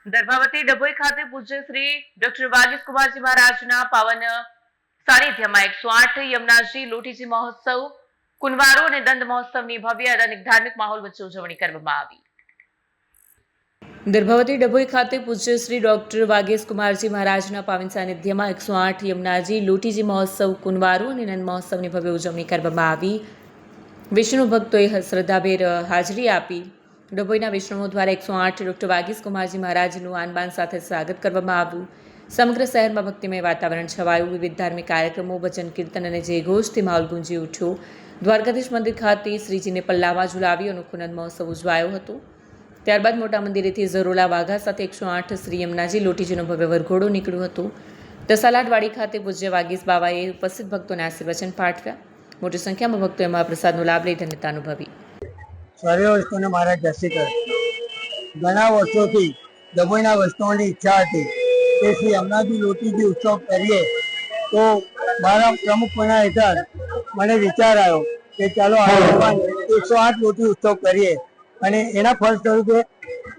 દર્ભાવતી ડભોઈ ખાતે પૂજ્ય શ્રી ડોક્ટર વાગીશ કુમારજી મહારાજના પાવન સાનિધ્યમાં 108 યમુનાજી લોટીજી મહોત્સવ કુંવારો અને દંડ મહોત્સવની ભવ્ય અને ધાર્મિક માહોલ વચ્ચે ઉજવણી કરવામાં આવી। દર્ભાવતી ડભોઈ ખાતે પૂજ્ય શ્રી ડોક્ટર વાગીશ કુમારજી મહારાજના પાવન સાનિધ્યમાં 108 યમુનાજી લોટીજી મહોત્સવ કુંવારો અને દંડ મહોત્સવની ભવ્ય ઉજવણી કરવામાં આવી। વિષ્ણુ ભક્તોએ શ્રદ્ધાભેર હાજરી આપી। ડભોઈના વૈષ્ણવો દ્વારા 108 ડોક્ટર વાગીશ કુમારજી મહારાજનું આનબાન સાથે સ્વાગત કરવામાં આવ્યું। સમગ્ર શહેરમાં ભક્તિમય વાતાવરણ છવાયું। વિવિધ ધાર્મિક કાર્યક્રમો, ભજન કીર્તન અને જયઘોષથી માહોલ ગુંજી ઉઠ્યો। દ્વારકાધીશ મંદિર ખાતે શ્રીજીને પલ્લામાં ઝુલાવી અનોખો નંદ મહોત્સવ ઉજવાયો હતો। ત્યારબાદ મોટા મંદિરેથી ઝરોલા વાઘા સાથે 108 શ્રી યમુનાજી લોટીજીનો ભવ્ય વરઘોડો નીકળ્યો હતો। દસાલાડવાડી ખાતે પૂજ્ય વાગીશ બાવાએ ઉપસ્થિત ભક્તોને આશીર્વચન પાઠવ્યા। મોટી સંખ્યામાં ભક્તોએ મહાપ્રસાદનો લાભ લઈ ધન્યતા અનુભવી। સર્વે વૈષ્ણવને મારા જય શ્રી કૃષ્ણ। ઘણા વર્ષોથી ડભોઈના વૈષ્ણવની ઈચ્છા હતી કે શ્રી યમુનાજી લોટીજી ઉત્સવ કરીએ, તો મારા પ્રમુખપણા હેઠળ મને વિચાર આવ્યો કે ચાલો આ 108 લોટી ઉત્સવ કરીએ। અને એના ફળ સ્વરૂપે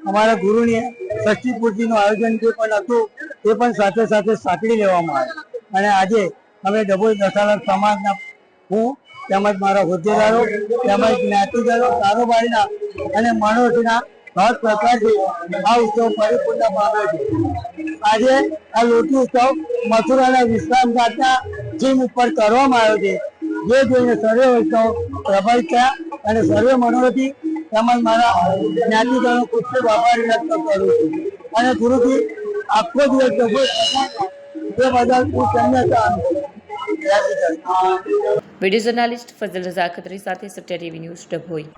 અમારા ગુરુની ષષ્ઠી પૂર્તિનું આયોજન જે પણ હતું તે પણ સાથે સાથે સાંકળી લેવામાં આવ્યું। અને આજે અમે ડભોઈ દસાલા સમાજના હું તેમજ મારા હોદ્દેદારો તેમજ જ્ઞાતિજનો, કારોબારીના અને માણસોના ભાગ સહકારથી આ ઉત્સવ પરિપૂર્ણ પામ્યો છે। આજે આ લોટી ઉત્સવ મથુરાના વિશ્રામ ઘાટના જીમ ઉપર કરવામાં આવ્યો છે, જે જોઈને સર્વે વૈષ્ણવ પ્રભાવિત થયા અને સર્વે મનોરથી તેમજ મારા જ્ઞાતિજનો ખૂબ ખૂબ આભાર વ્યક્ત કરું છું। અને ગુરુજી આખો દિવસ ડભોઈ તે બદલ હું ધન્યતા અનુભવું। वीडियो जर्नलिस्ट फजल रजा खत्री साथे सत्य टीवी न्यूज़ डभोई।